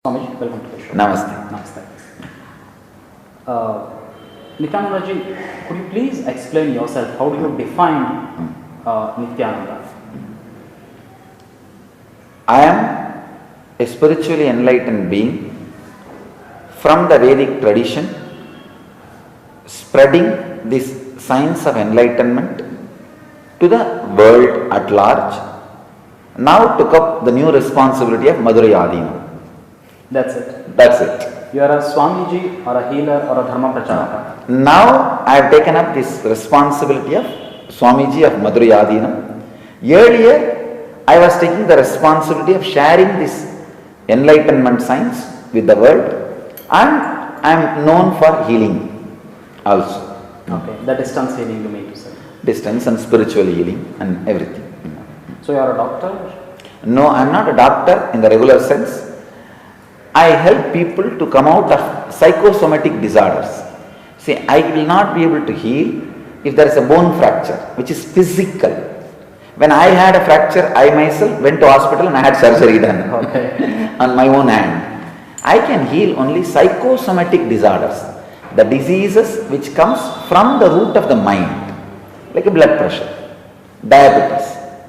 Swamiji, welcome to the show. Namaste. Namaste. Nityananda ji, could you please explain yourself? How do you define Nityananda? I am a spiritually enlightened being from the Vedic tradition, spreading this science of enlightenment to the world at large. Now took up the new responsibility of Madurai Adinam. That's it. That's it. You are a Swamiji or a healer or a Dharma Pracharaka. Now I have taken up this responsibility of Swamiji of Madurai Adinam. Earlier I was taking the responsibility of sharing this enlightenment science with the world, and I am known for healing also. Okay, the distance healing you mean to say. Distance and spiritual healing and everything. So you are a doctor? No, I am not a doctor in the regular sense. I help people to come out of psychosomatic disorders. See, I will not be able to heal if there is a bone fracture, which is physical. When I had a fracture, I myself went to hospital and I had surgery done on my own hand. I can heal only psychosomatic disorders, the diseases which comes from the root of the mind, like a blood pressure, diabetes,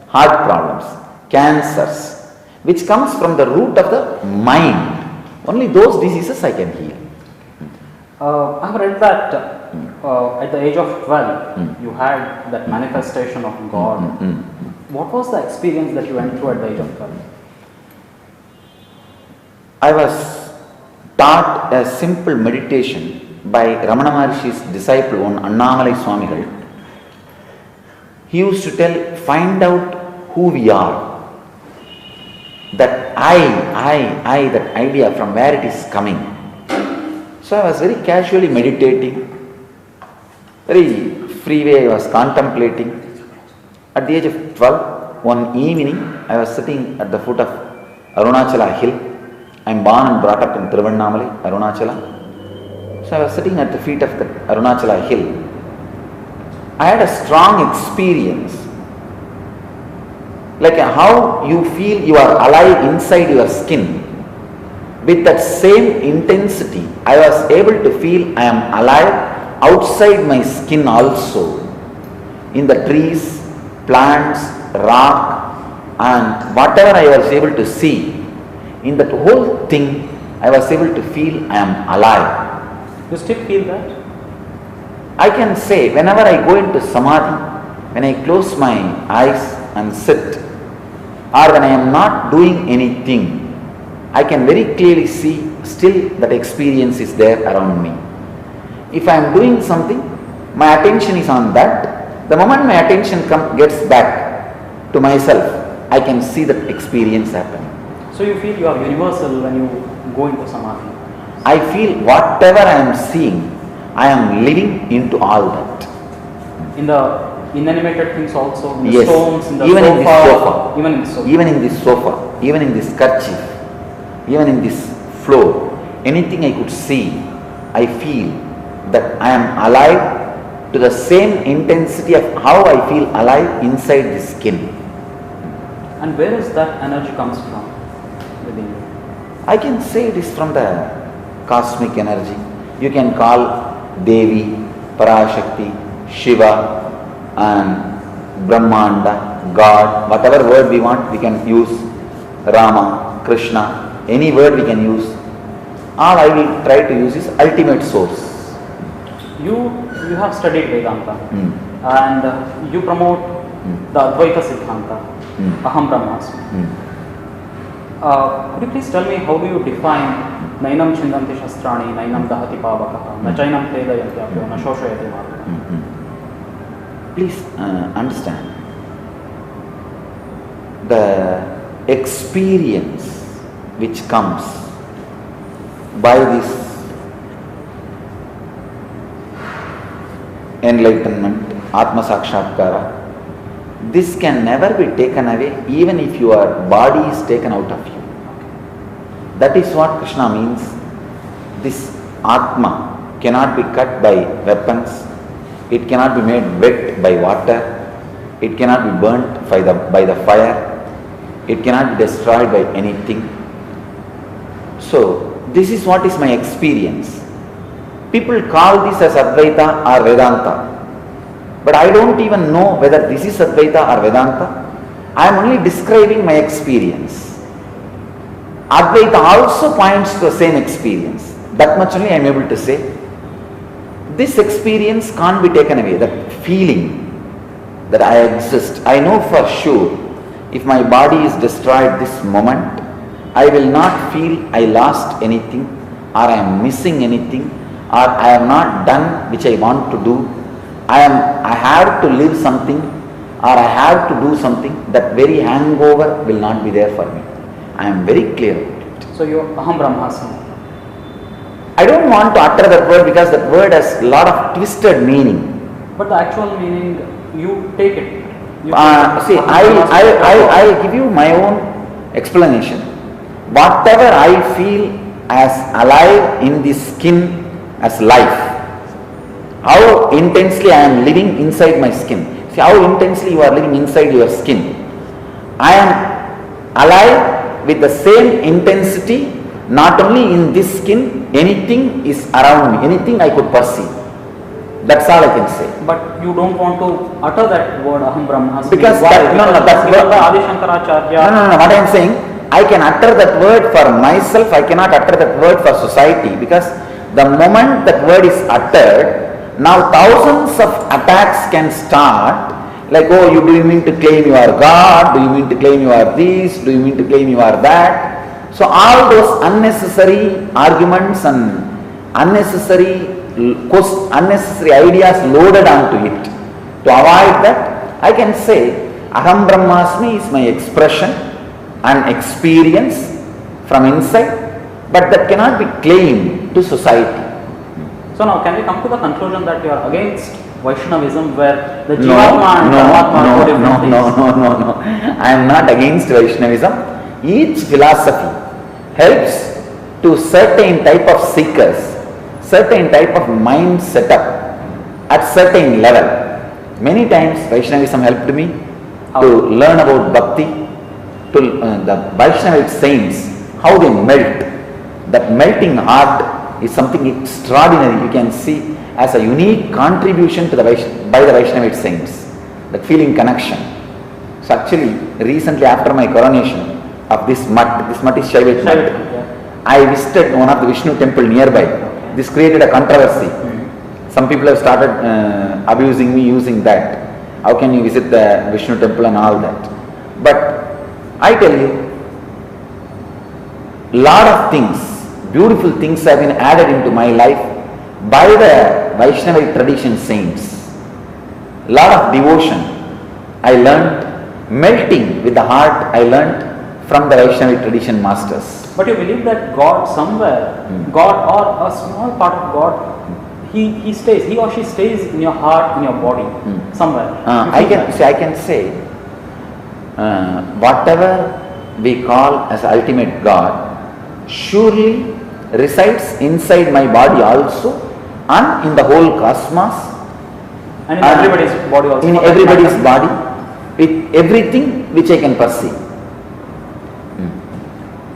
heart problems, cancers, which comes from the root of the mind. Only those diseases I can heal. I have read that at the age of 12, you had that manifestation of God. What was the experience that you went through at the age of 12? I was taught a simple meditation by Ramana Maharishi's disciple, one Annamalai Swamigal. He used to tell, find out who we are. That I, that idea, from where it is coming. So I was very casually meditating, very free way I was contemplating. At the age of 12, one evening, I was sitting at the foot of Arunachala hill. I am born and brought up in Tiruvannamalai, Arunachala. So I was sitting at the feet of the Arunachala hill. I had a strong experience, like how you feel you are alive inside your skin. With that same intensity, I was able to feel I am alive outside my skin also. In the trees, plants, rock, and whatever I was able to see, in that whole thing, I was able to feel I am alive. You still feel that? I can say, whenever I go into samadhi, when I close my eyes and sit, or when I am not doing anything, I can very clearly see still that experience is there around me. If I am doing something, my attention is on that. The moment my attention gets back to myself, I can see that experience happening. So you feel you are universal when you go into samadhi? I feel whatever I am seeing, I am living into all that. In the inanimated things also, in the Yes. stones, in the Even sofa, in this sofa. even in the sofa. Even in this sofa, even in this kerchief, even in this floor, anything I could see, I feel that I am alive to the same intensity of how I feel alive inside the skin. And where is that energy comes from within you? I can say it is from the cosmic energy. You can call Devi, Parashakti, Shiva, and Brahmanda, God, whatever word we want, we can use. Rama, Krishna, any word we can use. All I will try to use is ultimate source. You have studied Vedanta and you promote the Advaita Siddhanta, Aham Brahmasmi. Could you please tell me, how do you define Nainam Chindanti Shastrani, Nainam Dahati Pavakaha, Na Chainam Tedayantyapyo, Na Shoshayati Marga? Please understand, the experience which comes by this enlightenment, Atma Sakshatkara, this can never be taken away even if your body is taken out of you. That is what Krishna means. This Atma cannot be cut by weapons. It cannot be made wet by water. It cannot be burnt by the fire. It cannot be destroyed by anything. So, this is what is my experience. People call this as Advaita or Vedanta. But I don't even know whether this is Advaita or Vedanta. I am only describing my experience. Advaita also points to the same experience. That much only I am able to say. This experience can't be taken away. That feeling that I exist. I know for sure if my body is destroyed this moment, I will not feel I lost anything or I am missing anything or I have not done which I want to do. I have to live something or I have to do something. That very hangover will not be there for me. I am very clear about it. So you are Aham Brahmasmi. I don't want to utter that word because that word has a lot of twisted meaning. But the actual meaning, you take it. See, I'll give you my own explanation. Whatever I feel as alive in this skin as life, how intensely I am living inside my skin. See how intensely you are living inside your skin. I am alive with the same intensity, not only in this skin, anything is around me, anything I could perceive. That's all I can say. But you don't want to utter that word Aham Brahmasmi. Because why? that's Because Adi Shankaracharya. No. What I am saying, I can utter that word for myself. I cannot utter that word for society, because the moment that word is uttered, now thousands of attacks can start. Like, oh, do you mean to claim you are God? Do you mean to claim you are this? Do you mean to claim you are that? So all those unnecessary arguments and unnecessary ideas loaded onto it. To avoid that, I can say Aham Brahmasmi is my expression and experience from inside, but that cannot be claimed to society. So now can we come to the conclusion that you are against Vaishnavism, where the Jivatma and Paramatma are two different things? No. I am not against Vaishnavism. Each philosophy helps to certain type of seekers, certain type of mind setup at certain level. Many times Vaishnavism helped me to learn about Bhakti, to the Vaishnavite saints, how they melt. That melting heart is something extraordinary. You can see as a unique contribution to by the Vaishnavite saints. That feeling connection. So actually, recently after my coronation of this mutt is Shaivite mutt, I visited one of the Vishnu temple nearby. This created a controversy. Some people have started abusing me using that. How can you visit the Vishnu temple and all that? But I tell you, lot of things, beautiful things have been added into my life by the Vaishnavite tradition saints. Lot of devotion I learned, melting with the heart I learned from the Vaishnavite tradition masters. But you believe that God somewhere, God or a small part of God, he or she stays in your heart, in your body, somewhere. I can say, whatever we call as ultimate God surely resides inside my body also, and in the whole cosmos, and in everybody's body also. In everybody's body, with everything which I can perceive.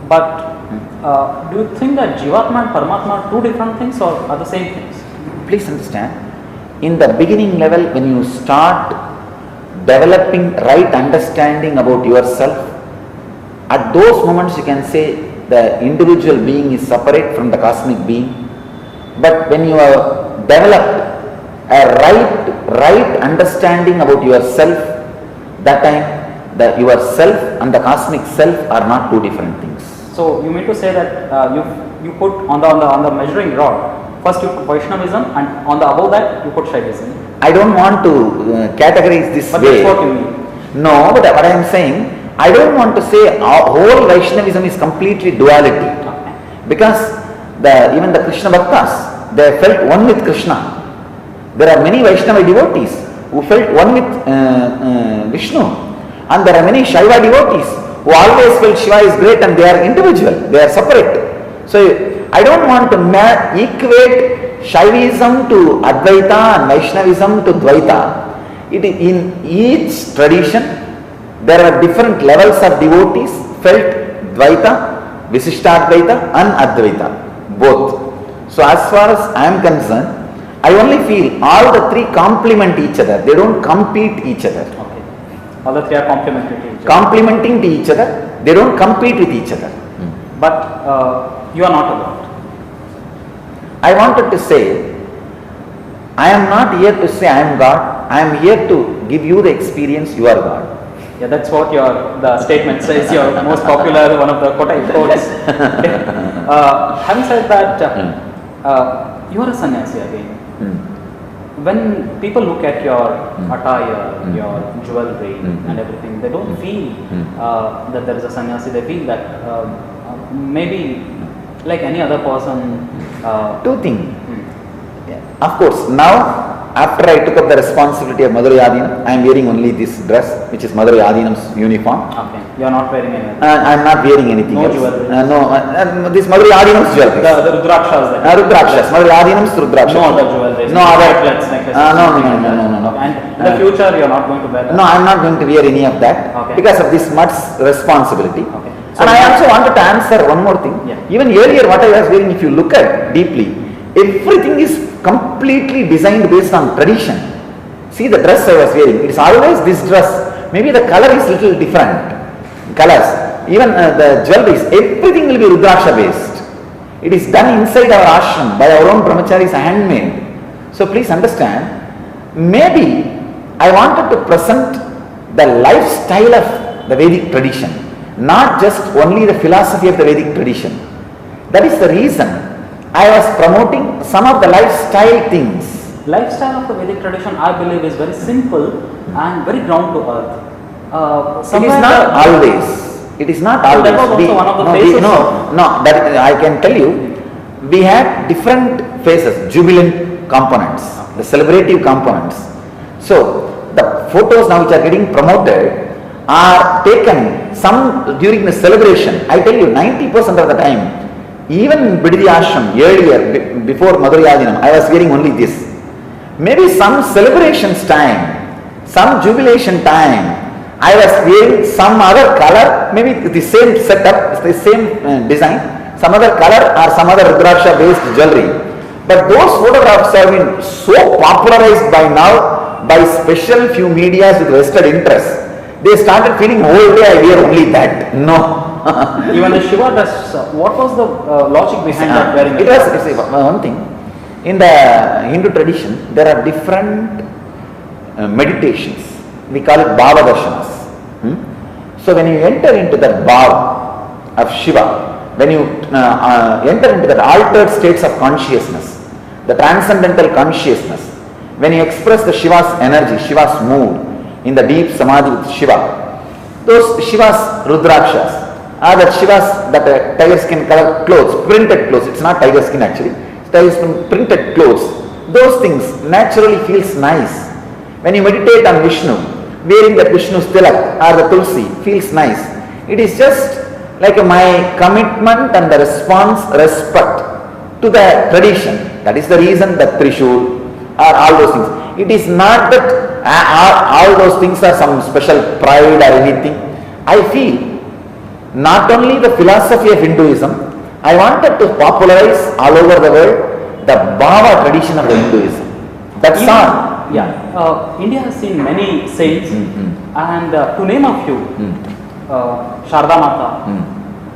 But do you think that Jivatma and Paramatma are two different things or are the same things? Please understand, in the beginning level, when you start developing right understanding about yourself, at those moments you can say the individual being is separate from the cosmic being. But when you have developed a right understanding about yourself, that time yourself and the cosmic self are not two different things. So you mean to say that you put on the measuring rod, first you put Vaishnavism, and on the above that you put Shaivism. I don't want to categorize this but way. That's what you mean. No, but what I am saying, I don't want to say whole Vaishnavism is completely duality. Okay. Because even the Krishna Bhaktas, they felt one with Krishna. There are many Vaishnava devotees who felt one with Vishnu. And there are many Shaiva devotees who always felt Shiva is great and they are individual, they are separate. So I don't want to equate Shaivism to Advaita and Vaishnavism to Dvaita. In each tradition, there are different levels of devotees felt Dvaita Visishtadvaita and Advaita, both. So as far as I am concerned, I only feel all the three complement each other. They don't compete each other. Okay. All the three are complementary to each other. Complementing to each other. They don't compete with each other. But you are not a God. I wanted to say, I am not here to say I am God. I am here to give you the experience you are God. Yeah, that's what the statement says. Your most popular, one of the quotes. Having said that, you are a sannyasi again. When people look at your attire, your jewelry and everything, they don't feel that there is a sannyasi. They feel that maybe like any other person. Two things. Of course, now after I took up the responsibility of Madurai Adinam, I am wearing only this dress, which is Madurai Adinam's uniform. Okay, you are not wearing anything. I am not wearing anything no else. No, this Madurai Adinam's jewelry. The Rudrakshas. Rudrakshas. Madurai Adinam's Rudrakshas. No other jewelry. No other. Necklaces. No. And in the future, you are not going to wear that. No, I am not going to wear any of that because of this much responsibility. Okay. So and I also wanted to answer one more thing. Yeah. Even earlier, what I was wearing, if you look at deeply, everything is completely designed based on tradition. See the dress I was wearing, it is always this dress. Maybe the color is little different. Colors, even the jewelries, everything will be Rudraksha based. It is done inside our ashram by our own brahmacharis, handmade. So please understand, maybe I wanted to present the lifestyle of the Vedic tradition, not just only the philosophy of the Vedic tradition. That is the reason I was promoting some of the lifestyle things. Lifestyle of the Vedic tradition, I believe, is very simple and very ground to earth. It is not always. It is not always. That was also one of the phases. That I can tell you. We had different phases, jubilant components, the celebrative components. So the photos now which are getting promoted are taken some during the celebration. I tell you, 90% of the time, even in Bidadi Ashram earlier, before Madurai Adinam, I was wearing only this. Maybe some celebrations time, some jubilation time, I was wearing some other color, maybe the same setup, the same design, some other color or some other Rudraksha based jewelry. But those photographs have been so popularized by now by special few medias with vested interest. They started feeling whole day I wear only that. No. Even the Shiva dress, what was the logic behind that wearing? It was one thing. In the Hindu tradition, there are different meditations. We call it Bhava Darshanas. So when you enter into that Bhava of Shiva, when you enter into that altered states of consciousness, the transcendental consciousness, when you express the Shiva's energy, Shiva's mood in the deep samadhi with Shiva, those Shiva's Rudrakshas are that Shiva's that tiger skin color clothes, printed clothes, it's not tiger skin actually, it's tiger skin printed clothes, those things naturally feels nice. When you meditate on Vishnu, wearing that Vishnu's tilak or the tulsi feels nice. It is just like my commitment and the respect to the tradition. That is the reason that Trishul or all those things. It is not that all those things are some special pride or anything. I feel not only the philosophy of Hinduism, I wanted to popularize all over the world the Bhava tradition of the Hinduism. That's all. Yeah, India has seen many saints, and to name a few, Sharda Mata,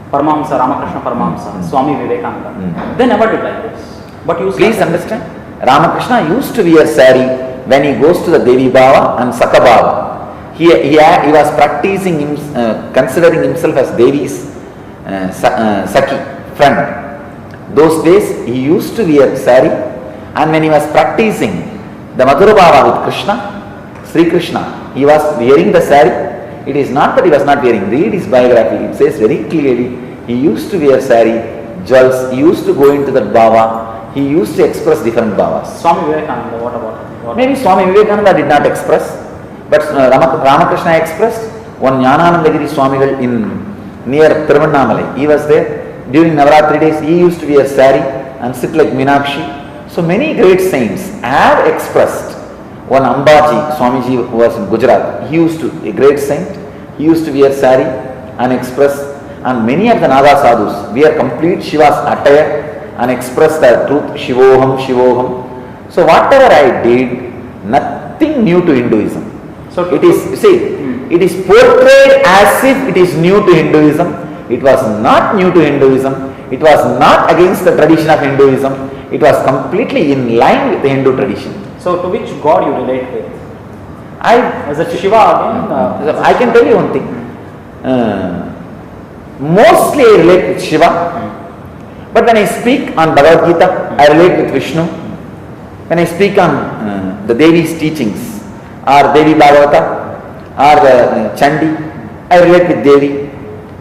Paramahamsa, Ramakrishna Paramahamsa, Swami Vivekananda, they never did like this. But you please understand, Ramakrishna used to wear sari when he goes to the Devi Bhava and Sakha Bhava. He was practicing, considering himself as Devi's Sakhi, friend. Those days he used to wear sari, and when he was practicing the Madhura Bhava with Krishna, Sri Krishna, he was wearing the sari. It is not that he was not wearing. Read his biography. It says very clearly, he used to wear sari, jewels, he used to go into that bhava, he used to express different bhavas. Swami Vivekananda, what about him? Maybe Swami Vivekananda did not express, but Ramakrishna expressed. One Jnananandagiri Swamigal in near Tiruvannamalai, he was there. During Navaratri days, he used to wear sari and sit like Meenakshi. So many great saints have expressed. One Ambaji, Swamiji who was in Gujarat, he used to, a great saint, he used to wear sari and express. and many of the Nada sadhus wear complete Shiva's attire and express the truth, Shivoham, Shivoham. So whatever I did, nothing new to Hinduism. So it is, see, it is portrayed as if it is new to Hinduism. It was not new to Hinduism. It was not against the tradition of Hinduism. It was completely in line with the Hindu tradition. So to which god you relate with? Is it Shiva again? I can tell you one thing. Mostly I relate with Shiva. But when I speak on Bhagavad Gita, I relate with Vishnu. When I speak on the Devi's teachings, or Devi Bhagavata, or Chandi, I relate with Devi.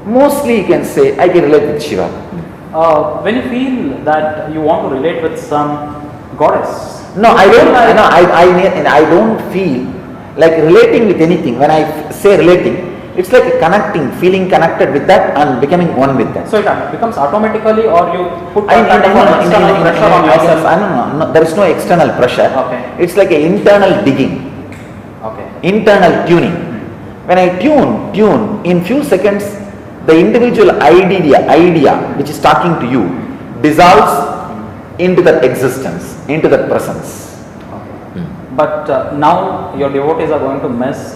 Mostly you can say I can relate with Shiva. When you feel that you want to relate with some goddess, no, I don't. I don't feel like relating with anything. When I say relating, it's like connecting, feeling connected with that and becoming one with that. So it becomes automatically, or you put external pressure on yourself? No, there is no external pressure. Okay. It's like an internal digging. Okay. Internal tuning. When I tune, in few seconds, the individual idea which is talking to you dissolves into that existence, into that presence. Okay. But now your devotees are going to miss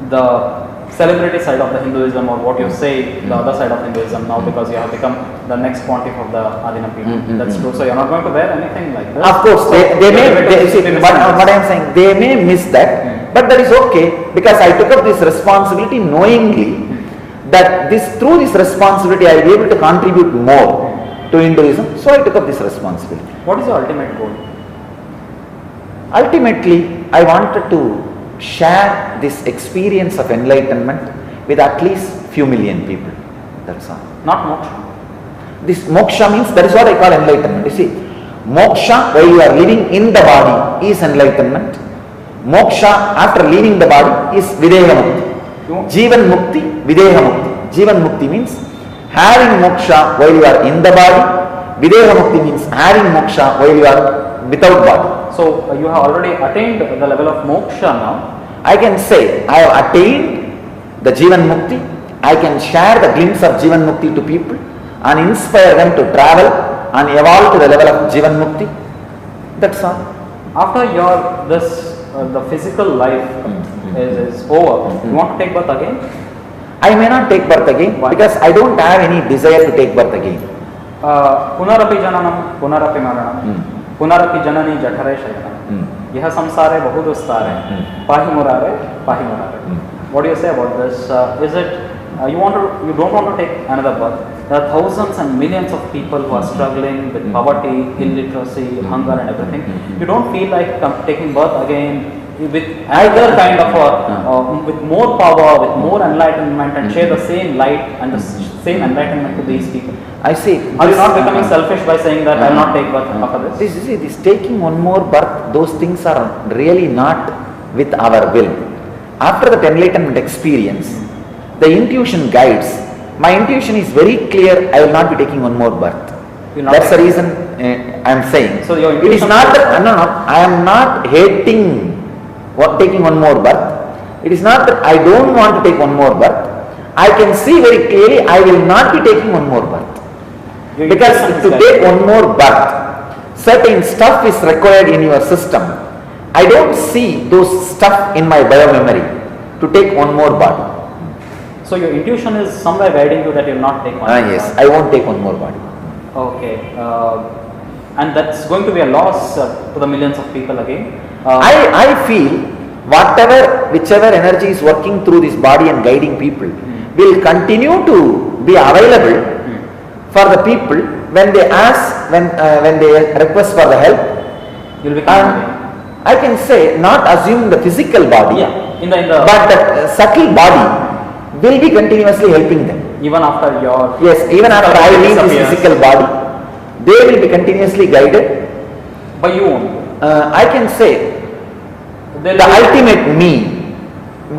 the celebrity side of the Hinduism, or what you say, the other side of Hinduism now, because you have become the next pontiff of the Adinapiti. That's true. So you're not going to wear anything like this. Of course, they may see, what I am saying, they may miss that, but that is okay, because I took up this responsibility knowingly that through this responsibility I will be able to contribute more to Hinduism, so I took up this responsibility. What is your ultimate goal? Ultimately, I wanted to share this experience of enlightenment with at least few million people. That's all. Not moksha. This moksha means, that is what I call enlightenment. You see, moksha while you are living in the body is enlightenment. Moksha after leaving the body is Videha Mukti. Jivan Mukti, Videha Mukti. Jivan Mukti means having moksha while you are in the body. Videha Mukti means having moksha while you are without body. So you have already attained the level of moksha now. I can say I have attained the Jivan Mukti. I can share the glimpse of Jivan Mukti to people and inspire them to travel and evolve to the level of Jivan Mukti. That's all. After the physical life is over, you want to take birth again? I may not take birth again. Why? Because I don't have any desire to take birth again. Punarapi jananam, punarapi maranam. Punarapi janani jathare shayanam. Yaha samsare bahudustare. Pahi murare, pahi murare. What do you say about this? Is it you don't want to take another birth? There are thousands and millions of people who are struggling with poverty, illiteracy, hunger and everything. You don't feel like taking birth again with either kind of with more power, with more enlightenment, and share the same light and the same enlightenment to these people? I see. Are you not becoming selfish by saying that I will not take birth after this? This taking one more birth, those things are really not with our will. After that enlightenment experience, the intuition guides. My intuition is very clear, I will not be taking one more birth. That's the reason I am saying. So your it is not that, no, I am not hating taking one more birth. It is not that I don't want to take one more birth. I can see very clearly I will not be taking one more birth. Because to take one more birth, certain stuff is required in your system. I don't see those stuff in my biomemory to take one more body. So your intuition is somewhere guiding you that you will not take one more yes, body. I won't take one more body. Okay. And that's going to be a loss to the millions of people again. I feel whichever energy is working through this body and guiding people will continue to be available for the people when they ask, when they request for the help. You'll become I can say, not assume the physical body, but the subtle body will be continuously helping them. Even after your... Yes, even after I leave this physical body, they will be continuously guided. By you only? I can say, the ultimate me,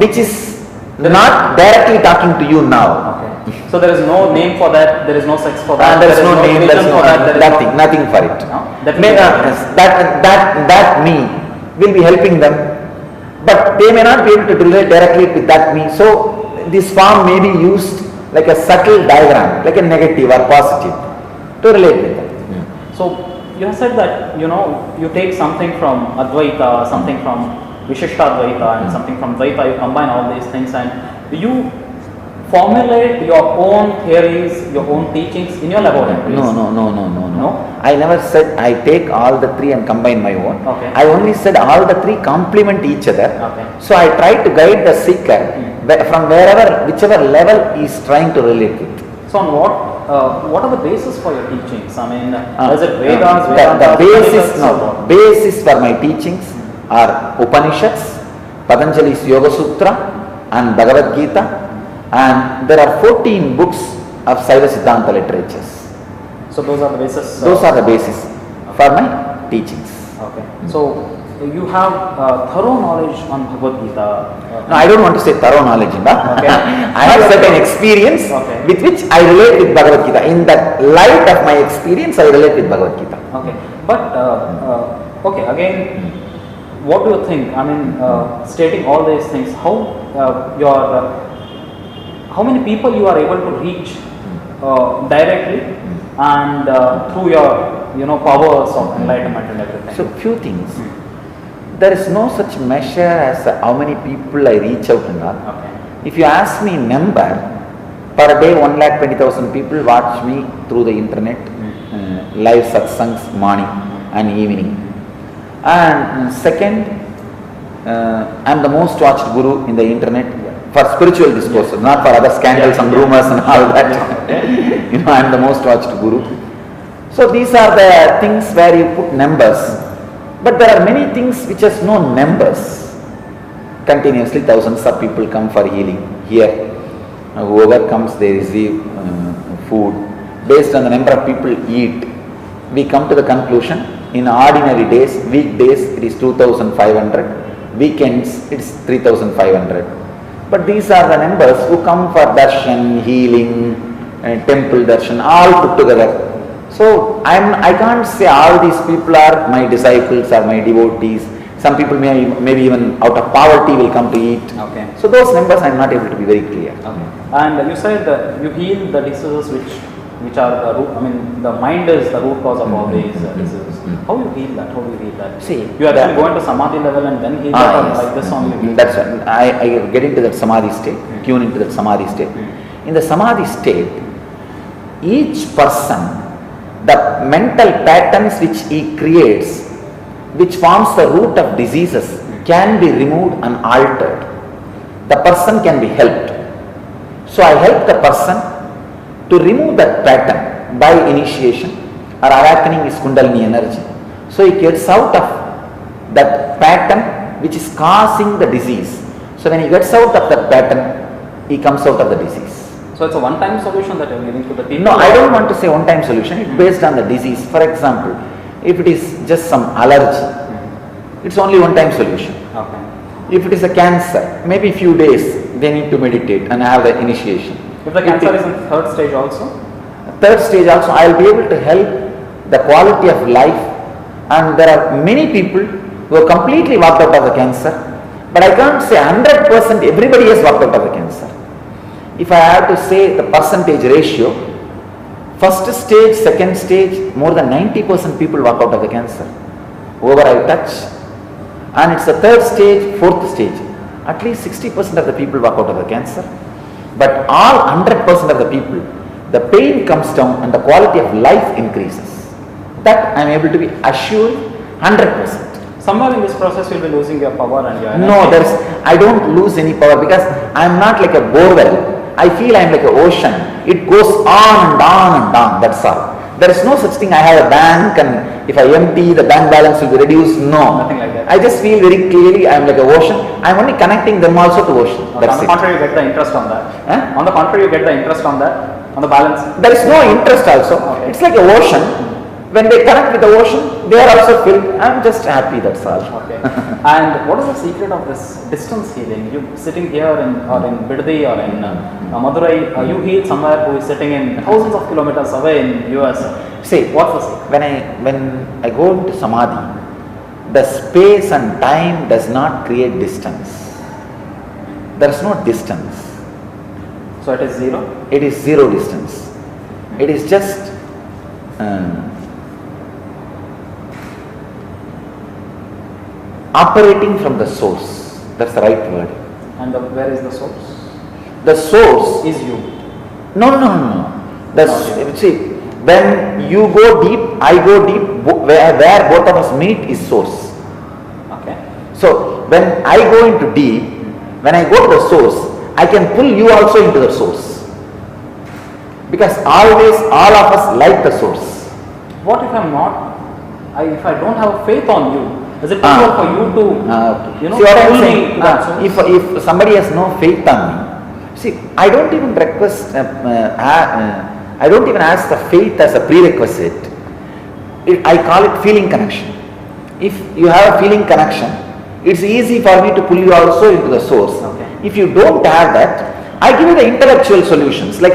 which is not directly talking to you now. Okay. So there is no name for that, there is no sex for that. There is no name, there is no nothing for it. That me will be helping them, but they may not be able to relate directly with that me. So this form may be used like a subtle diagram, like a negative or positive, to relate with that. So you have said that you take something from Advaita, something from Vishishtadvaita, and something from Dvaita. You combine all these things and you formulate your own theories, your own teachings in your laboratories. No. I never said I take all the three and combine my own. Okay. I only said all the three complement each other. Okay. So I try to guide the seeker from whichever level he is trying to relate with. So on what are the basis for your teachings? I mean, is it Vedas, the basis for my teachings are Upanishads, Patanjali's Yoga Sutra and Bhagavad Gita, and there are 14 books of Saiva Siddhanta literatures. So those are the basis? Those are the basis for my teachings. Okay. So you have thorough knowledge on Bhagavad Gita? No, I don't want to say thorough knowledge, Okay. I have certain experience with which I relate with Bhagavad Gita. In the light of my experience, I relate with Bhagavad Gita. Okay. But, okay, again, what do you think? I mean, stating all these things, how many people you are able to reach directly and through your powers of enlightenment and everything? So, few things. There is no such measure as how many people I reach out and all. Okay. If you ask me number, per day 1,20,000 people watch me through the internet, live satsangs morning and evening. And second, I am the most watched guru in the internet for spiritual discourses, not for other scandals and rumors and all that. I am the most watched guru. So these are the things where you put numbers. But there are many things which has no numbers. Continuously thousands of people come for healing here. Whoever comes, they receive food. Based on the number of people eat, we come to the conclusion, in ordinary days, weekdays it is 2,500, weekends it is 3,500. But these are the numbers who come for darshan, healing, temple darshan, all put together. So I can't say all these people are my disciples or my devotees. Some people maybe even out of poverty will come to eat. Okay. So those numbers I am not able to be very clear. Okay. And you said that you heal the diseases which are the root. I mean, the mind is the root cause of all these diseases. How do you heal that? How do you heal that? See, you actually go into samadhi level and then heal that, or like this only? That's right. I get into that samadhi state, tune into that samadhi state. In the samadhi state, each person, the mental patterns which he creates, which forms the root of diseases, can be removed and altered. The person can be helped. So I help the person to remove that pattern by initiation or awakening his kundalini energy. So he gets out of that pattern which is causing the disease. So when he gets out of that pattern, he comes out of the disease. So it's a one-time solution that you're giving to the people? No, I don't want to say one-time solution. It's based on the disease. For example, if it is just some allergy, it's only one-time solution. Okay. If it is a cancer, maybe few days they need to meditate and have the initiation. If the cancer is in third stage also? Third stage also, I will be able to help the quality of life, and there are many people who have completely walked out of the cancer, but I can't say 100% everybody has walked out of the cancer. If I have to say the percentage ratio, first stage, second stage, more than 90% people walk out of the cancer. Whoever I touch, and it's the third stage, fourth stage, at least 60% of the people walk out of the cancer. But all 100% of the people, the pain comes down and the quality of life increases. That I am able to be assured 100%. Somewhere in this process you'll be losing your power and your energy. No, I don't lose any power because I am not like a borewell. I feel I am like an ocean. It goes on and on and on, that's all. There is no such thing, I have a bank and if I empty, the bank balance will be reduced. No. Nothing like that. I just feel very clearly I am like an ocean. I am only connecting them also to ocean. Okay, on the contrary, you get the interest on that. On the contrary, you get the interest on that, on the balance. There is no interest also. Okay. It's like an ocean. When they connect with the ocean, they are also filled. I am just happy, that's all. Okay. And what is the secret of this distance healing? You sitting here in Bidadi or in Madurai, you heal somewhere who is sitting in thousands of kilometers away in US. See, what's the secret? When I go into samadhi, the space and time does not create distance. There is no distance. So So it is zero? It is zero distance. It is just operating from the source. That's the right word. And where is the source? The source is you. No. See, when you go deep, I go deep. Where both of us meet is source. Okay. So when I go into deep, when I go to the source, I can pull you also into the source. Because always all of us like the source. What if I'm not? If I don't have faith on you, is it possible for you to, okay. you know, see what I'm pull saying? me to that source? If somebody has no faith on me, see, I don't even request, I don't even ask the faith as a prerequisite. I call it feeling connection. If you have a feeling connection, it's easy for me to pull you also into the source. Okay. If you don't have that, I give you the intellectual solutions, like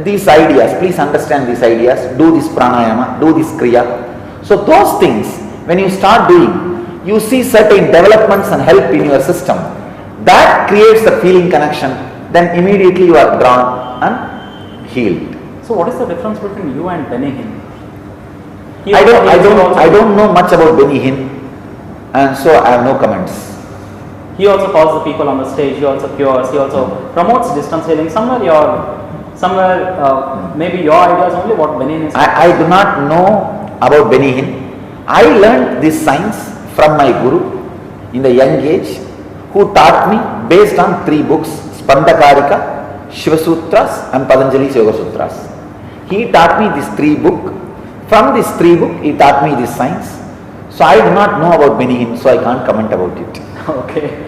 these ideas, please understand these ideas, do this pranayama, do this kriya. So those things, when you start doing, you see certain developments and help in your system. That creates the feeling connection. Then immediately you are drawn and healed. So what is the difference between you and Benny Hinn? I don't know much about Benny Hinn, and so I have no comments. He also calls the people on the stage. He also cures. He also promotes distance healing. Maybe your ideas only what Benny Hinn is. I do not know about Benny Hinn. I learned this science from my guru in the young age, who taught me based on 3 books: Spandakarika, Shiva Sutras, and Patanjali's Yoga Sutras. He taught me these 3 books. From these 3 books, he taught me this science. So I do not know about Benny Hinn, so I can't comment about it. Okay.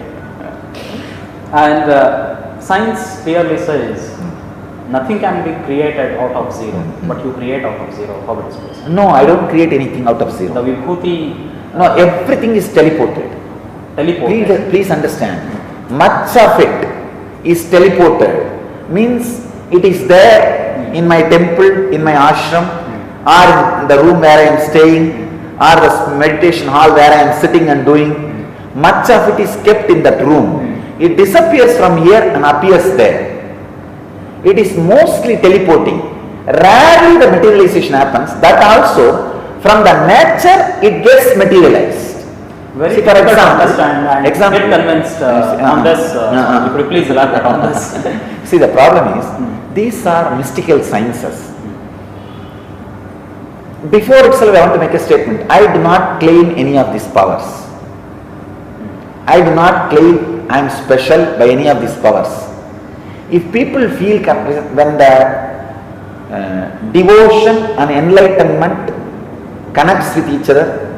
And science clearly says nothing can be created out of zero, but you create out of zero. How it is possible? No, I don't create anything out of zero. The vibhuti. No, everything is teleported. Please understand. Much of it is teleported. Means it is there in my temple, in my ashram, or in the room where I am staying, or the meditation hall where I am sitting and doing. Much of it is kept in that room. It disappears from here and appears there. It is mostly teleporting. Rarely the materialization happens. That also, from the nature, it gets materialized. Very See, for difficult to example, understand and get convinced on this. If you please elaborate on this. See, the problem is, these are mystical sciences. Before itself, I want to make a statement. I do not claim any of these powers. I do not claim I am special by any of these powers. If people feel when the devotion and enlightenment connects with each other,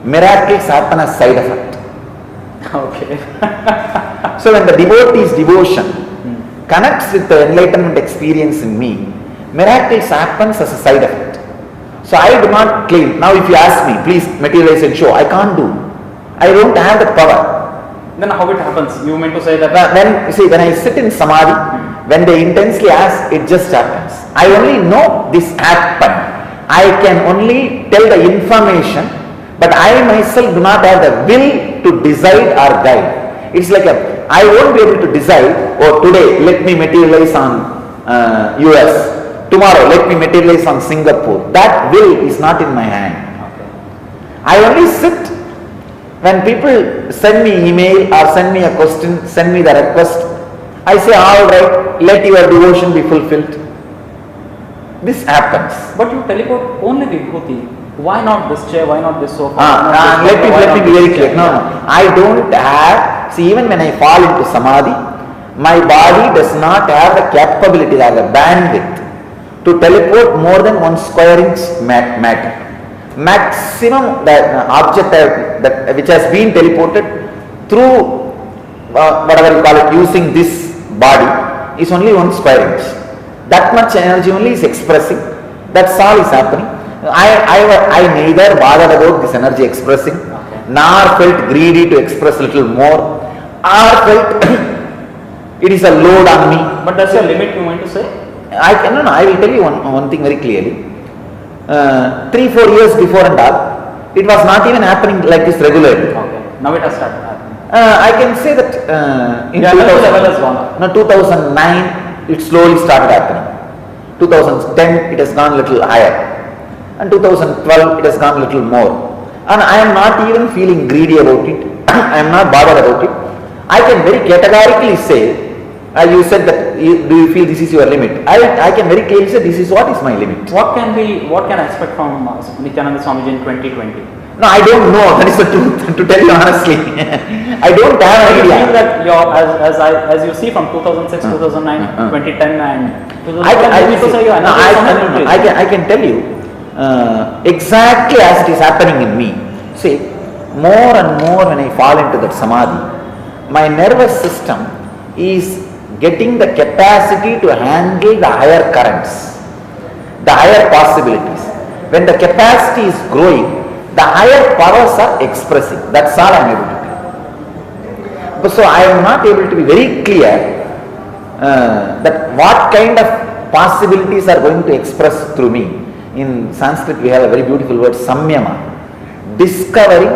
miracles happen as side effect. Okay. So when the devotee's devotion connects with the enlightenment experience in me, miracles happens as a side effect. So I do not claim. Now if you ask me, please materialize and show, I can't do. I don't have the power. Then how it happens? You mean to say that when I sit in samadhi, when they intensely ask, it just happens. I only know this happened. I can only tell the information, but I myself do not have the will to decide or guide. It's like I won't be able to decide, today let me materialize on US, tomorrow let me materialize on Singapore. That will is not in my hand. Okay. I only sit. When people send me email or send me a question, send me the request, I say, all right, let your devotion be fulfilled. This happens. But you teleport only vibhuti. Why not this chair? Why not this sofa? Let me be very clear. No. I don't have, see, even when I fall into samadhi, my body does not have the capability or the bandwidth to teleport more than 1 square inch matter. Maximum the object which has been teleported through whatever you call it, using this body, is only 1 square inch. That much energy only is expressing. That's all is happening. I neither bothered about this energy expressing, nor felt greedy to express a little more, or felt it is a load on me. But that's your limit, you mean to say? I will tell you one thing very clearly. 3-4 years before and all, it was not even happening like this regularly. Okay. Now it has started happening. I can say that in 2009, it slowly started happening. 2010 it has gone a little higher, and 2012 it has gone a little more. And I am not even feeling greedy about it. I am not bothered about it. I can very categorically say, as you said that, do you feel this is your limit? I can very clearly say this is what is my limit. What can I expect from Nityananda Swamiji in 2020? No, I don't know. That is the truth. To tell you honestly, I don't have an idea. I feel that as you see from 2006, 2009, 2010, and 2012, I can tell you exactly as it is happening in me. See, more and more when I fall into that samadhi, my nervous system is getting the capacity to handle the higher currents, the higher possibilities. When the capacity is growing, the higher powers are expressing. That's all I am able to do. So I am not able to be very clear that what kind of possibilities are going to express through me. In Sanskrit we have a very beautiful word, samyama. Discovering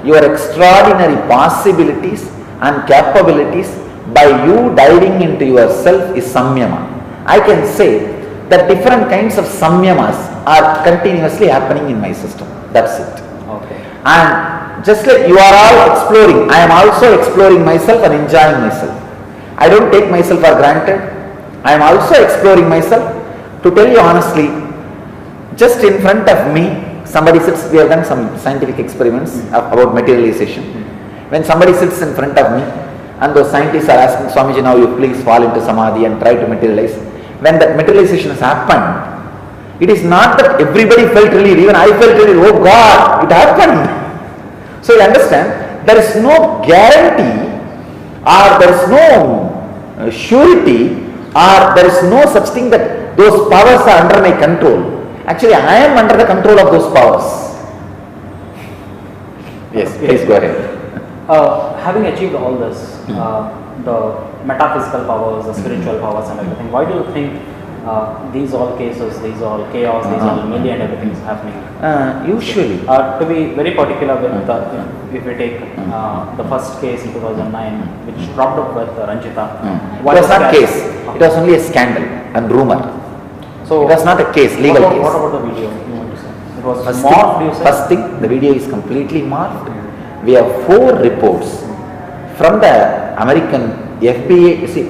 your extraordinary possibilities and capabilities by you diving into yourself is samyama. I can say that different kinds of samyamas are continuously happening in my system. That's it. Okay. And just like you are all exploring, I am also exploring myself and enjoying myself. I don't take myself for granted. I am also exploring myself. To tell you honestly, just in front of me, somebody sits, we have done some scientific experiments about materialization. When somebody sits in front of me and those scientists are asking, Swamiji, now you please fall into samadhi and try to materialize. When that materialization has happened, it is not that everybody felt relief, even I felt relief, oh God, it happened. So you understand, there is no guarantee or there is no surety or there is no such thing that those powers are under my control. Actually, I am under the control of those powers. Yes, please go ahead. Having achieved all this, the metaphysical powers, the spiritual powers and everything, why do you think these all cases, these all chaos, these all melee and everything is happening? Usually. To be very particular with if we take the first case in 2009, which dropped up with Ranjita. It was not a case, it was only a scandal and rumor. So it was not a case, legal case. What about the video you want to say? It was morphed, you said? First thing, the video is completely morphed. We have 4 reports from the American FBI. You see,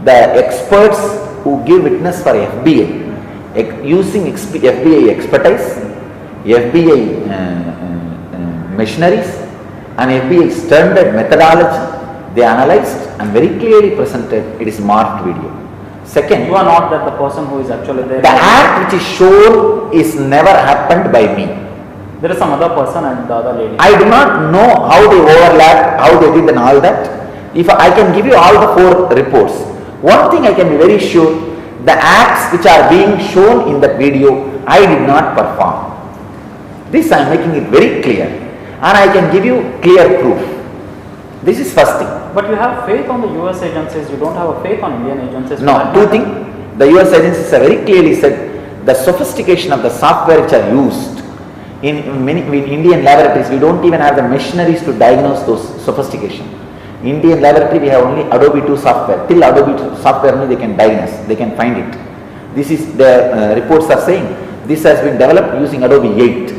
the experts who give witness for FBI, using FBI expertise, FBI machineries and FBI standard methodology, they analyzed and very clearly presented it is marked video. Second, you are not that the person who is actually there. The act which is shown is never happened by me. There is some other person and the other lady. I do not know how they overlapped, how they did and all that. If I can give you all the 4 reports, one thing I can be very sure, the acts which are being shown in that video, I did not perform. This I am making it very clear and I can give you clear proof. This is first thing. But you have faith on the US agencies, you don't have a faith on Indian agencies. No, 2 things. The US agencies have very clearly said the sophistication of the software which are used in many Indian laboratories, we don't even have the machineries to diagnose those sophistication. Indian laboratory we have only Adobe 2 software. Till Adobe 2 software only they can diagnose, they can find it. This is the reports are saying this has been developed using Adobe 8,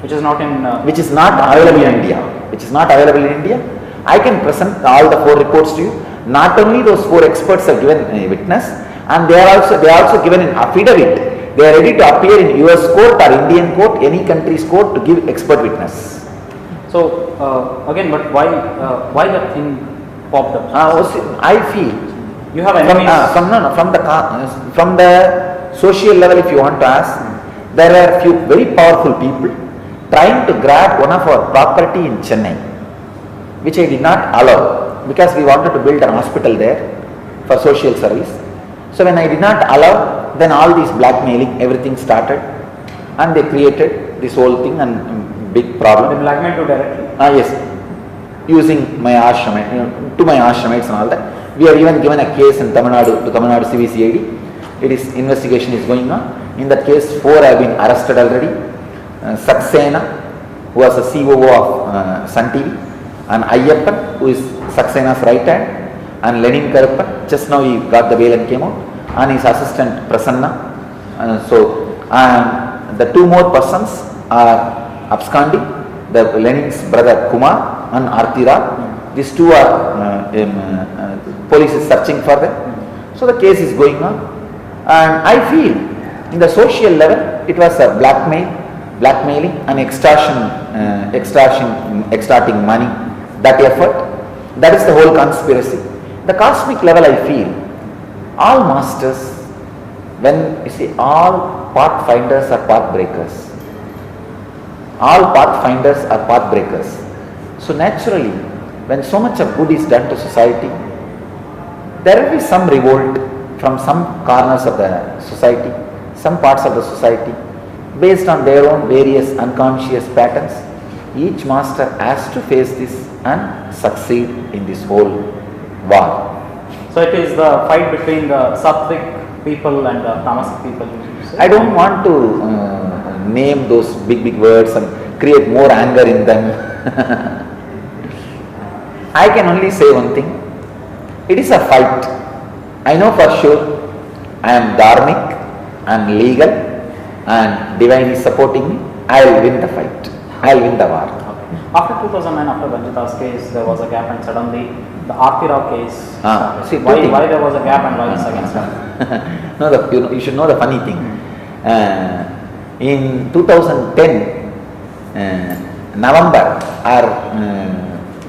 which is not in which is not available in India. Which is not available in India. I can present all the 4 reports to you. Not only those 4 experts have given a witness, and they are also given an affidavit. They are ready to appear in US court or Indian court, any country's court, to give expert witness. So again, but why that thing popped up? I feel you have enemies. From the social level, if you want to ask, there are a few very powerful people trying to grab one of our property in Chennai, which I did not allow because we wanted to build an hospital there for social service. So when I did not allow, then all these blackmailing, everything started, and they created this whole thing and big problem. They blackmailed you directly? Yes, using my ashramite, to my ashramites and all that. We have even given a case in Tamil Nadu to Tamil Nadu CVCID. It is investigation is going on. In that case, 4 have been arrested already. Saxena, who was the COO of Sun TV, and Ayyappan, who is Saxena's right hand, and Lenin Karappan. Just now he got the bail and came out, and his assistant Prasanna. The two more persons are absconding. The Lenin's brother Kumar and Arti Rao. These two are police is searching for them. So the case is going on, and I feel in the social level it was a blackmailing and extorting money. That effort, that is the whole conspiracy. The cosmic level, I feel all masters, when you see, all pathfinders are pathbreakers. All pathfinders are pathbreakers. So naturally, when so much of good is done to society, there will be some revolt from some corners of the society, some parts of the society, based on their own various unconscious patterns. Each master has to face this and succeed in this whole war. So it is the fight between the Sattvic people and the Tamasic people. I don't want to name those big words and create more anger in them. I can only say one thing. It is a fight. I know for sure I am dharmic, I am legal, and divine is supporting me. I will win the fight. I will win the war. Okay. After 2009, after Ranjita's case, there was a gap, and suddenly the Arti Rao case. See, why there was a gap and why it's against him? No, you should know the funny thing. In 2010, November, our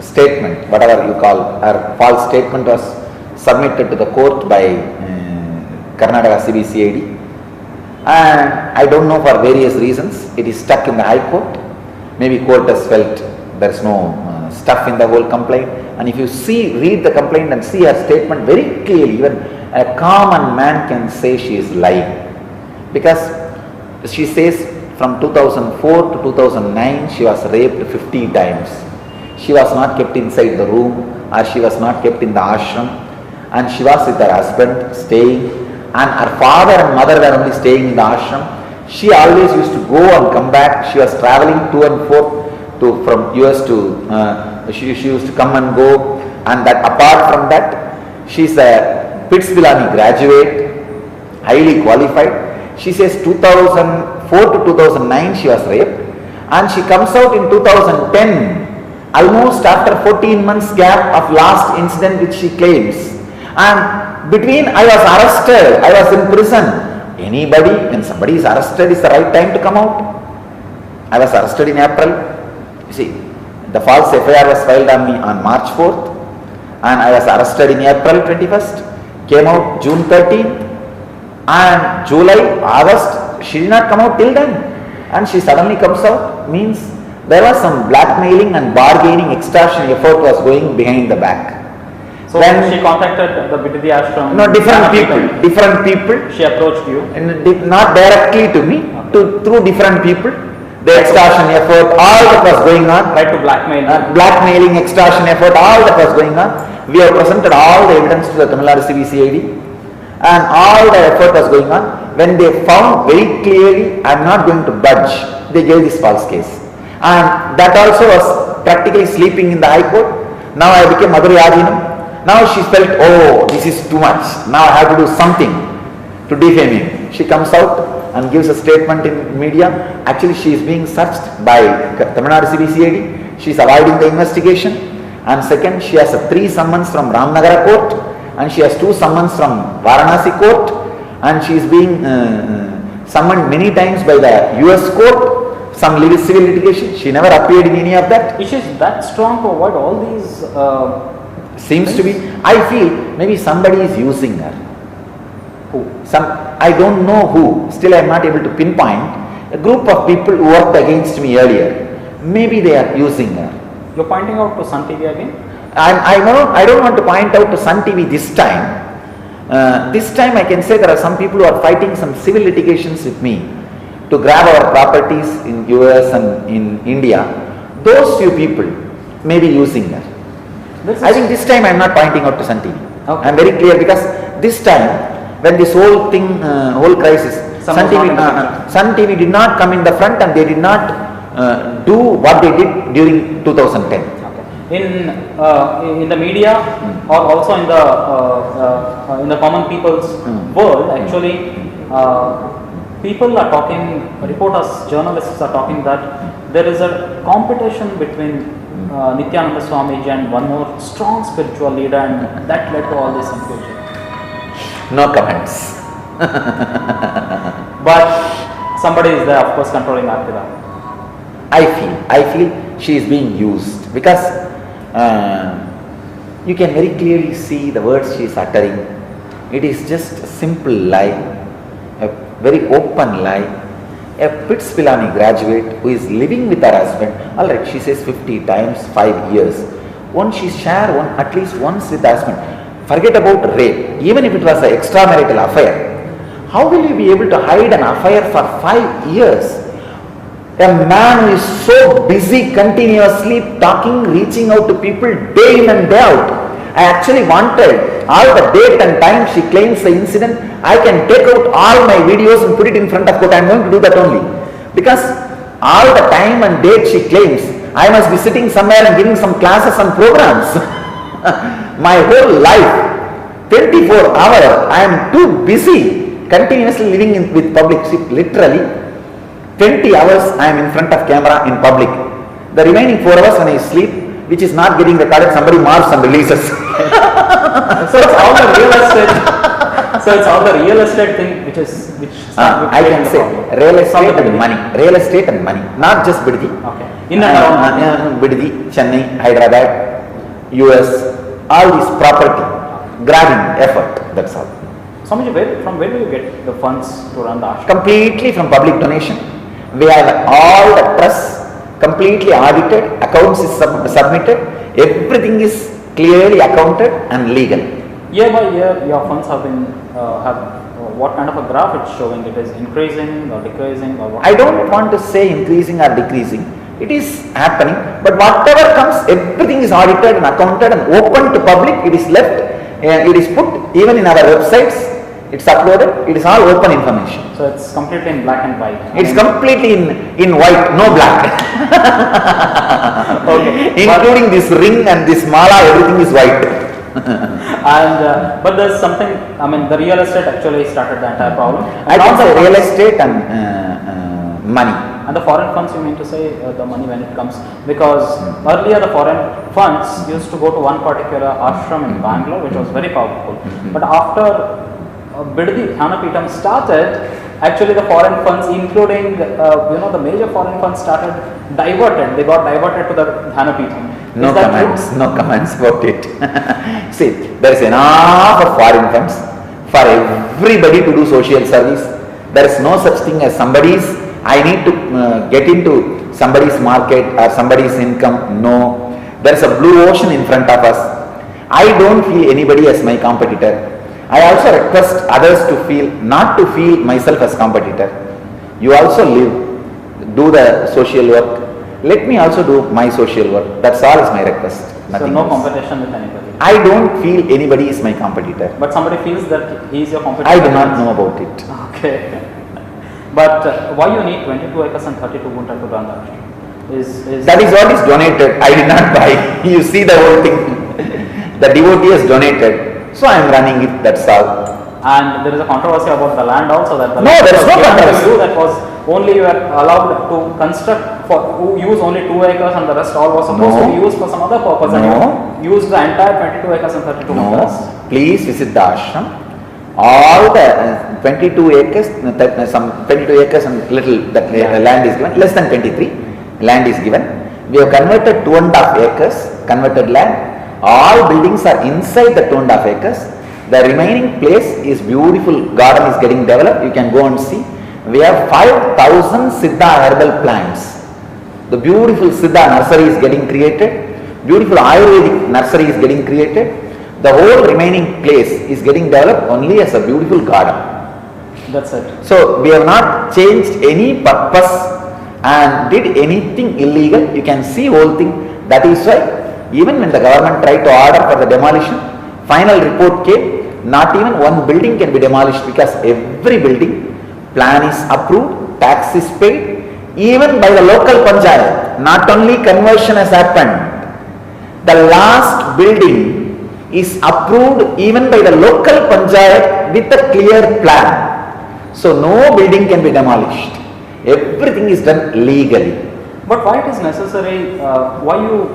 statement, whatever you call, our false statement was submitted to the court by Karnataka CBCID, and I don't know, for various reasons it is stuck in the High Court. Maybe court has felt there is no stuff in the whole complaint, and if you read the complaint and see her statement very clearly, even a common man can say she is lying, because she says from 2004 to 2009 she was raped 50 times. She was not kept inside the room, or she was not kept in the ashram, and she was with her husband staying, and her father and mother were only staying in the ashram. She always used to go and come back. She was traveling to and forth from US to, she used to come and go, and that apart from that, she is a BITS Pilani graduate, highly qualified. She says 2004 to 2009 she was raped, and she comes out in 2010, almost after 14 months gap of last incident which she claims. And between, I was arrested, I was in prison. Anybody, when somebody is arrested, is the right time to come out. I was arrested in April. You see, the false FIR was filed on me on March 4th, and I was arrested in April 21st, came out June 13th, and July, August, she did not come out till then, and she suddenly comes out. Means there was some blackmailing and bargaining, extortion effort was going behind the back. So when she contacted the Vidya Ashram? No, different people. She approached you? Not directly to me, through different people. The extortion effort, all that was going on. Tried to blackmail. Blackmailing, extortion effort, all that was going on. We have presented all the evidence to the Tamil Nadu CBCID, and all the effort was going on. When they found very clearly I am not going to budge, they gave this false case. And that also was practically sleeping in the High Court. Now I became Madurai Adhinam. Now she felt, oh, this is too much. Now I have to do something to defame him. She comes out and gives a statement in media. Actually, she is being searched by Tamil Nadu CBCID. She is avoiding the investigation. And second, she has 3 summons from Ramnagara court, and she has 2 summons from Varanasi court, and she is being summoned many times by the US court, some civil litigation. She never appeared in any of that. Is she that strong to avoid all these? Seems to be. I feel maybe somebody is using her. Who? I don't know who. Still I am not able to pinpoint. A group of people who worked against me earlier. Maybe they are using her. You're pointing out to Sun TV again? I don't want to point out to Sun TV this time. This time I can say there are some people who are fighting some civil litigations with me to grab our properties in US and in India. Those few people may be using her. I think this time I am not pointing out to Sun TV. Okay. I am very clear, because this time when this whole thing, whole crisis, Sun TV did not come in the front, and they did not do what they did during 2010. Okay. in the media or also in the common people's world, actually, people are talking, reporters, journalists are talking that there is a competition between Nityananda Swamiji and one more strong spiritual leader, and that led to all this confusion. No comments. But somebody is there, of course, controlling Artida. I feel she is being used because you can very clearly see the words she is uttering. It is just a simple lie, a very open lie. A Pitts Pilani graduate who is living with her husband, alright, she says 50 times 5 years. Once she share at least once with her husband. Forget about rape, even if it was an extramarital affair. How will you be able to hide an affair for 5 years? A man who is so busy continuously talking, reaching out to people day in and day out. I actually wanted all the date and time she claims the incident. I can take out all my videos and put it in front of court. I am going to do that only. Because all the time and date she claims, I must be sitting somewhere and giving some classes and programs. My whole life, 24 hours, I am too busy continuously living with public. Literally 20 hours I am in front of camera in public. The remaining 4 hours when I sleep, which is not getting recorded, somebody marks and releases. So it's all the real estate. So it's all the real estate thing which I can say real estate and money. Real estate and money, not just Bidadi. Okay. In and around Bidadi, Chennai, Hyderabad, US, all this property grabbing effort. That's all. Swamiji, from where do you get the funds to run the ashram? Completely from public donation. We have all the trusts completely audited, accounts is submitted, everything is clearly accounted and legal. Year by year, your funds have been what kind of a graph it's showing? It is increasing or decreasing or what? I don't want to say increasing or decreasing. It is happening, but whatever comes, everything is audited and accounted and open to public. It is left, it is put even in our websites. It's uploaded. It is all open information. So it's completely in black and white. It's completely in white, no black. Okay. Including this ring and this mala, everything is white. And but there's something. I mean, the real estate actually started the entire problem. I can say real estate and money. And the foreign funds, you mean to say the money when it comes, because earlier the foreign funds used to go to one particular ashram in Bangalore, which was very powerful. But after Bidadi Dhanapeetham started, actually the foreign funds, including the major foreign funds, started diverted. They got diverted to the Dhanapeetham. No comments about it. See, there is enough of foreign funds for everybody to do social service. There is no such thing as somebody's, I need to get into somebody's market or somebody's income. No. There is a blue ocean in front of us. I don't feel anybody as my competitor. I also request others to not to feel myself as competitor. You also live, do the social work. Let me also do my social work. That's all is my request. So no competition with anybody. I don't feel anybody is my competitor. But somebody feels that he is your competitor. I do not know about it. Okay. But why you need 22 acres and 32 gunta to run that? That is what is donated. I did not buy. You see the whole thing. The devotee has donated. So I am running it, that's all. And there is a controversy about the land also, that the no, land there is no controversy. That was only you were allowed to construct for use only 2 acres and the rest all was supposed to be used for some other purpose. And you used the entire 22 acres and 32 acres. Please visit the ashram. All the 22 acres, some 22 acres and little that land is given, less than 23 land is given. We have converted 2.5 acres, converted land. All buildings are inside the 2.5 acres. The remaining place is beautiful. Garden is getting developed. You can go and see. We have 5,000 Siddha herbal plants. The beautiful Siddha nursery is getting created. Beautiful Ayurvedic nursery is getting created. The whole remaining place is getting developed only as a beautiful garden. That's it. So we have not changed any purpose and did anything illegal. You can see whole thing. That is why even when the government tried to order for the demolition, final report came, not even one building can be demolished because every building plan is approved, tax is paid, even by the local panchayat. Not only conversion has happened, The last building is approved even by the local panchayat with a clear plan. So no building can be demolished. Everything is done legally. But why it is necessary, why you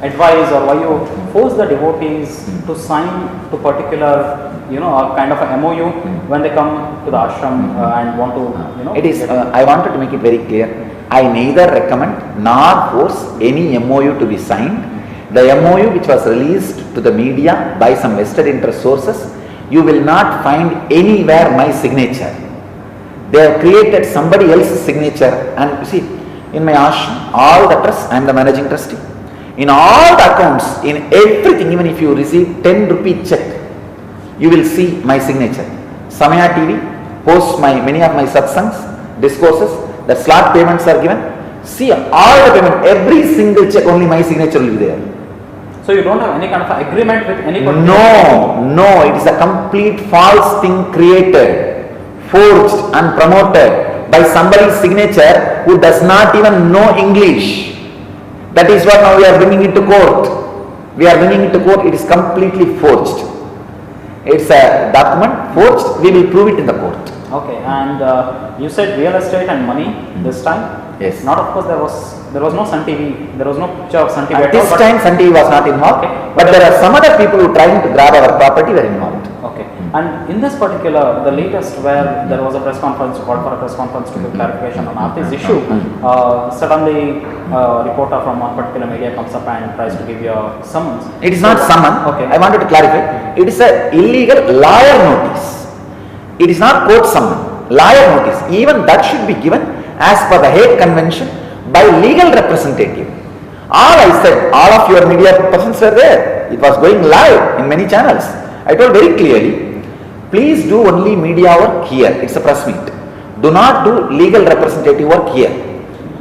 advise or why you force the devotees to sign to particular, a kind of a MOU when they come to the ashram and want to, It is, I wanted to make it very clear. I neither recommend nor force any MOU to be signed. The MOU which was released to the media by some vested interest sources, you will not find anywhere my signature. They have created somebody else's signature, and you see, in my ashram, all the trusts, I am the managing trustee. In all the accounts, in everything, even if you receive 10 rupee check, you will see my signature. Samaya TV posts many of my satsangs, discourses, the slot payments are given. See all the payment, every single check, only my signature will be there. So you don't have any kind of agreement with anybody? No, it is a complete false thing created, forged and promoted by somebody's signature who does not even know English. That is what now we are bringing it to court. It is completely forged. It's a document forged, we will prove it in the court. Okay, and you said real estate and money this time? Yes. Not, of course, there was no Sun TV, there was no picture of Sun TV At this time Sun TV was not involved, okay. But there are some other people who trying to grab our property were involved. Okay, and in this particular, the latest where there was a press conference, called for a press conference to give clarification on Aarti's issue, suddenly a reporter from one particular media comes up and tries to give you a summons. It is not summon, okay. I wanted to clarify, it is an illegal lawyer notice. It is not court summon, lawyer notice, even that should be given as per the Hague Convention by legal representative. All I said, all of your media persons were there. It was going live in many channels. I told very clearly, please do only media work here. It's a press meet. Do not do legal representative work here.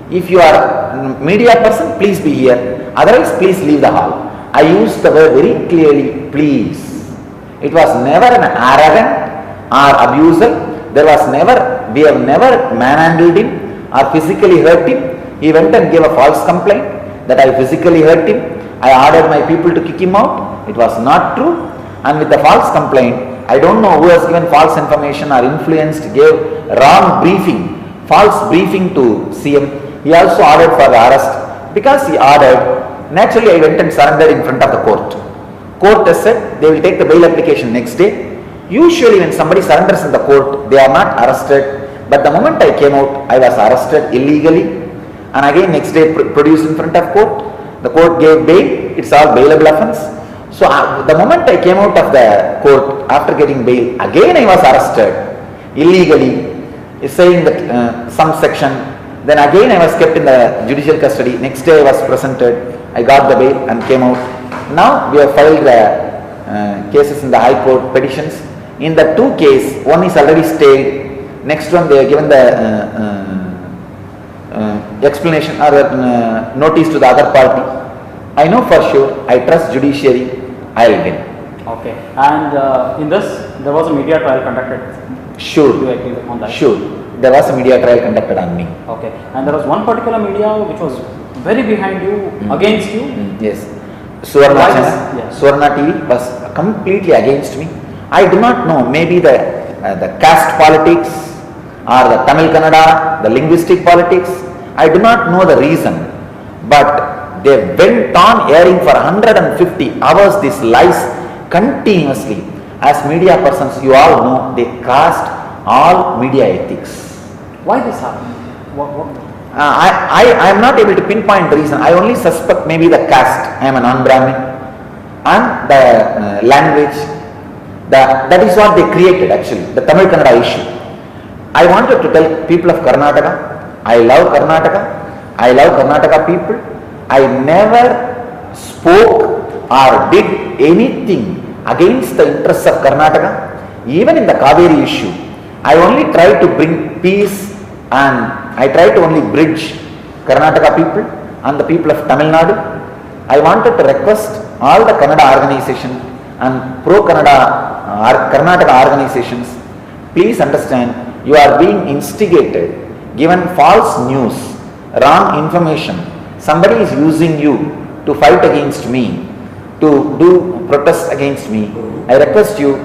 If you are media person, please be here. Otherwise, please leave the hall. I used the word very clearly, please. It was never an arrogant or abusal. We have never manhandled him or physically hurt him. He went and gave a false complaint that I physically hurt him. I ordered my people to kick him out. It was not true. And with the false complaint, I don't know who has given false information or influenced, gave wrong briefing, false briefing to CM. He also ordered for the arrest. Because he ordered, naturally I went and surrendered in front of the court. Court has said they will take the bail application next day. Usually when somebody surrenders in the court, they are not arrested. But the moment I came out, I was arrested illegally. And again next day produced in front of court. The court gave bail. It's all bailable offence. So the moment I came out of the court after getting bail, again I was arrested illegally, saying that some section. Then again I was kept in the judicial custody. Next day I was presented. I got the bail and came out. Now we have filed the cases in the High Court, petitions. In the two cases, one is already stayed. Next one they have given the explanation or notice to the other party. I know for sure, I trust judiciary, I will win. Okay, and in this, there was a media trial conducted. Sure. Do you agree on that? Sure, there was a media trial conducted on me. Okay, and there was one particular media which was very behind you, against you. Yes, Suvarna channel, yes. Suvarna TV was completely against me. I do not know, maybe the caste politics or the Tamil Kannada, the linguistic politics. I do not know the reason, but they went on airing for 150 hours these lies continuously. As media persons, you all know, they cast all media ethics. Why this happened? I am not able to pinpoint the reason. I only suspect maybe the caste. I am a non-Brahmin, and the language. That is what they created actually, the Tamil Kannada issue. I wanted to tell people of Karnataka, I love Karnataka people. I never spoke or did anything against the interests of Karnataka. Even in the Kaveri issue, I only tried to bring peace and I tried to only bridge Karnataka people and the people of Tamil Nadu. I wanted to request all the Kannada organizations and pro-Kannada Karnataka organizations, please understand, you are being instigated, given false news, wrong information. Somebody is using you to fight against me, to do protest against me, I request you,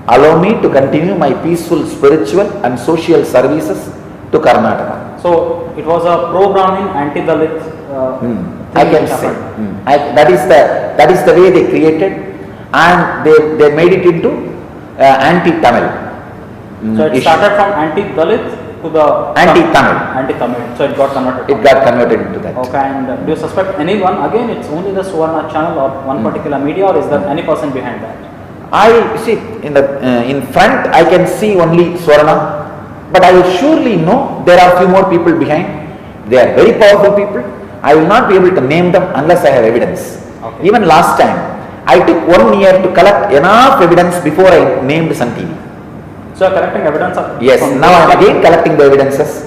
allow me to continue my peaceful spiritual and social services to Karnataka. So it was a pro-Brahmin, anti-Dalit I can say. That is the way they created, and they made it into anti-Tamil. So it started from anti-Dalit to the anti-Tamil. Anti-Tamil. So it got converted. It got converted into that. Okay, and do you suspect anyone? Again, it's only the Suvarna channel or one particular media, or is there any person behind that? I see in front I can see only Swarna, but I surely know there are few more people behind. They are very powerful people. I will not be able to name them unless I have evidence. Okay. Even last time, I took 1 year to collect enough evidence before I named Sun TV. So you are collecting evidence? Yes, now I am again collecting the evidences.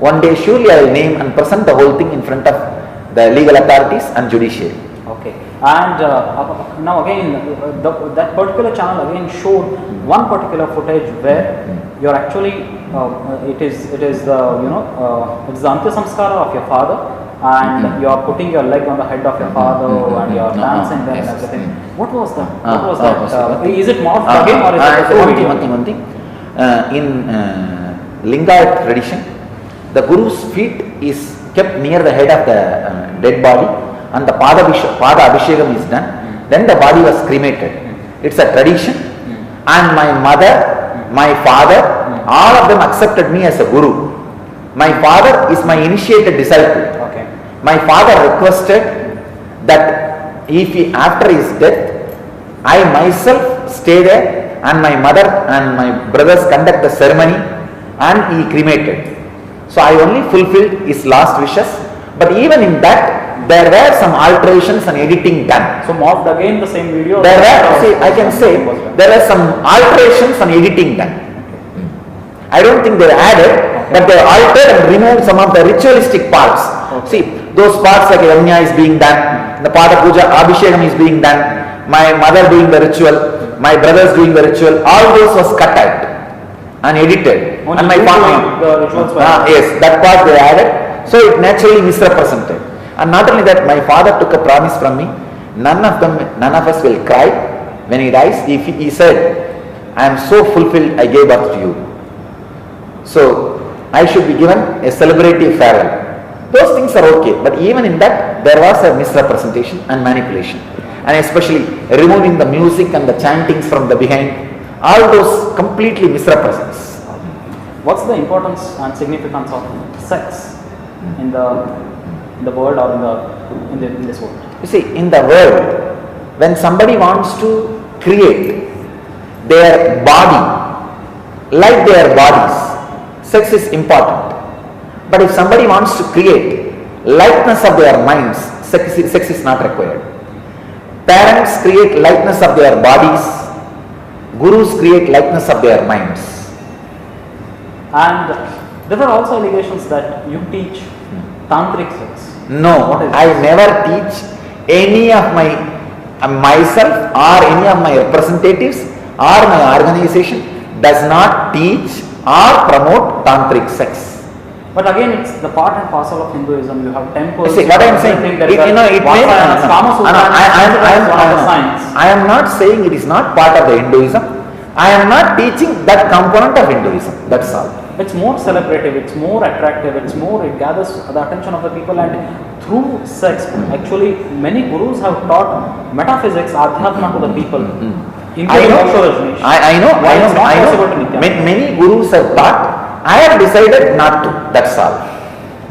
One day surely I will name and present the whole thing in front of the legal authorities and judiciary. Okay, and now again, that particular channel again showed one particular footage where you're actually, it is the it's the Antya Samskara of your father, and you are putting your leg on the head of your father and you are dancing there and everything. What was that? What was that? Is it morphed again or is it a video? One thing. In Lingayat tradition, the Guru's feet is kept near the head of the dead body, and the Pada Abhishekam is done. Then the body was cremated. It's a tradition, and my mother, my father, all of them accepted me as a Guru. My father is my initiated disciple. Okay. My father requested that after his death, I myself stay there and my mother and my brothers conduct the ceremony and he cremated. So I only fulfilled his last wishes, but even in that there were some alterations and editing done. So morphed again the same video? There were, I can say, there were some alterations and editing done. I don't think they were added, but they altered and removed some of the ritualistic parts. Okay. See, those parts like Yajna is being done, the Pada Puja, Abhishekam is being done, my mother doing the ritual, my brothers doing the ritual, all those was cut out and edited. Only and my family, the rituals were yes, that part they added, so it naturally misrepresented. And not only that, my father took a promise from me, none of us will cry when he dies. He said, I am so fulfilled, I gave birth to you. So I should be given a celebrative farewell. Those things are okay, but even in that there was a misrepresentation and manipulation, and especially removing the music and the chantings from the behind, all those completely misrepresents. What's the importance and significance of sex in the world or in this world? You see, in the world, when somebody wants to create their body like their bodies, sex is important. But if somebody wants to create likeness of their minds, sex is not required. Parents create likeness of their bodies, gurus create likeness of their minds. And there were also allegations that you teach tantric sex. No, I never teach any of myself or any of my representatives or my organization does not teach or promote tantric sex. But again, it's the part and parcel of Hinduism. You have temples. See, what I am saying, I am not saying it is not part of the Hinduism. I am not teaching that component of Hinduism. That's all. It's more celebrative, it's more attractive, it gathers the attention of the people, and through sex, actually many gurus have taught metaphysics, adhyatma to the people. I know. Many gurus have taught. I have decided not to. That's all.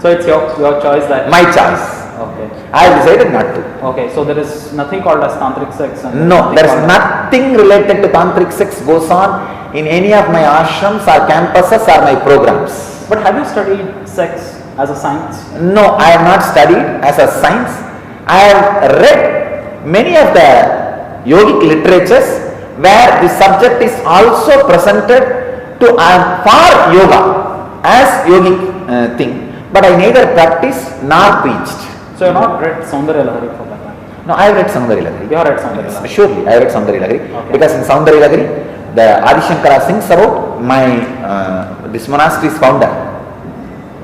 So it's your choice that. My choice. Okay. I have decided not to. Okay. So there is nothing called as tantric sex. No, there is nothing related to tantric sex goes on in any of my ashrams or campuses or my programs. But have you studied sex as a science? No, I have not studied as a science. I have read many of the yogic literatures where the subject is also presented to for yoga as yogic thing, but I neither practiced nor preached. So you have not read Saundarya Lahari for that? No, I have read Saundarya Lahari. You have read Saundarya Lahari? Surely, I have read Saundarya Lahari, because in Saundarya Lahari, the Adi Shankara sings about this monastery's founder.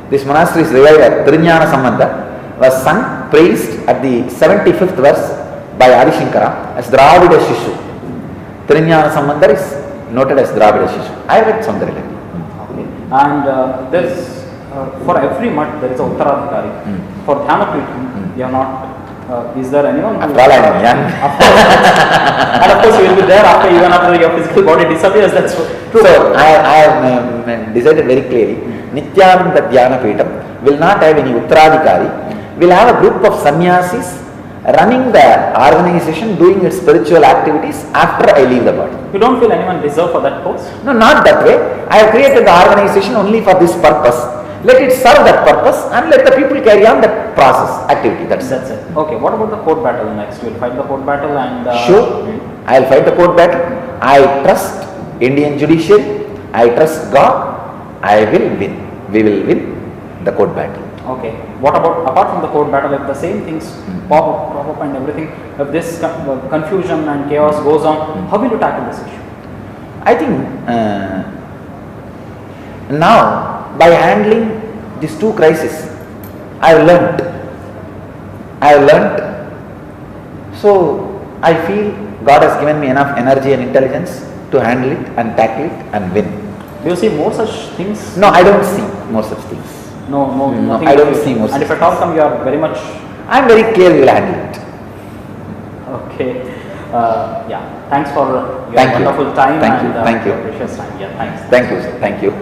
This monastery's reviver, Trinyana Sambandha, was sung, praised at the 75th verse by Adi Shankara as Dravida Shishu. Trinyana Sambandar is noted as Dravida Shishu. I read Sundarilali. Okay. And there's for every mutt there is a Uttaradhikari. For Dhyanapeetham, you are not. Is there anyone? After all, I am young. And of course, you will be there after even after your physical body disappears. That's true. So I have decided very clearly. Nityananda Dhyanapeetham will not have any Uttaradhikari. We'll have a group of sannyasis running the organization, doing its spiritual activities after I leave the body. You don't feel anyone deserve for that post? No, not that way. I have created the organization only for this purpose. Let it serve that purpose and let the people carry on that process, activity. That's it. Okay, what about the court battle next? You will fight the court battle and... Sure, I will fight the court battle. I trust Indian judiciary. I trust God. I will win. We will win the court battle. Okay. What about, apart from the court battle, if the same things pop up and everything, if this confusion and chaos goes on, how will you tackle this issue? I think now, by handling these two crises, I have learnt. So, I feel God has given me enough energy and intelligence to handle it and tackle it and win. Do you see more such things? No, I don't see more such things. No, I don't see more such things. And if at all come, you are very much... I am very clear we will handle it. Okay. Yeah. Thanks for your wonderful time and precious time. Yeah, thanks. Thank you.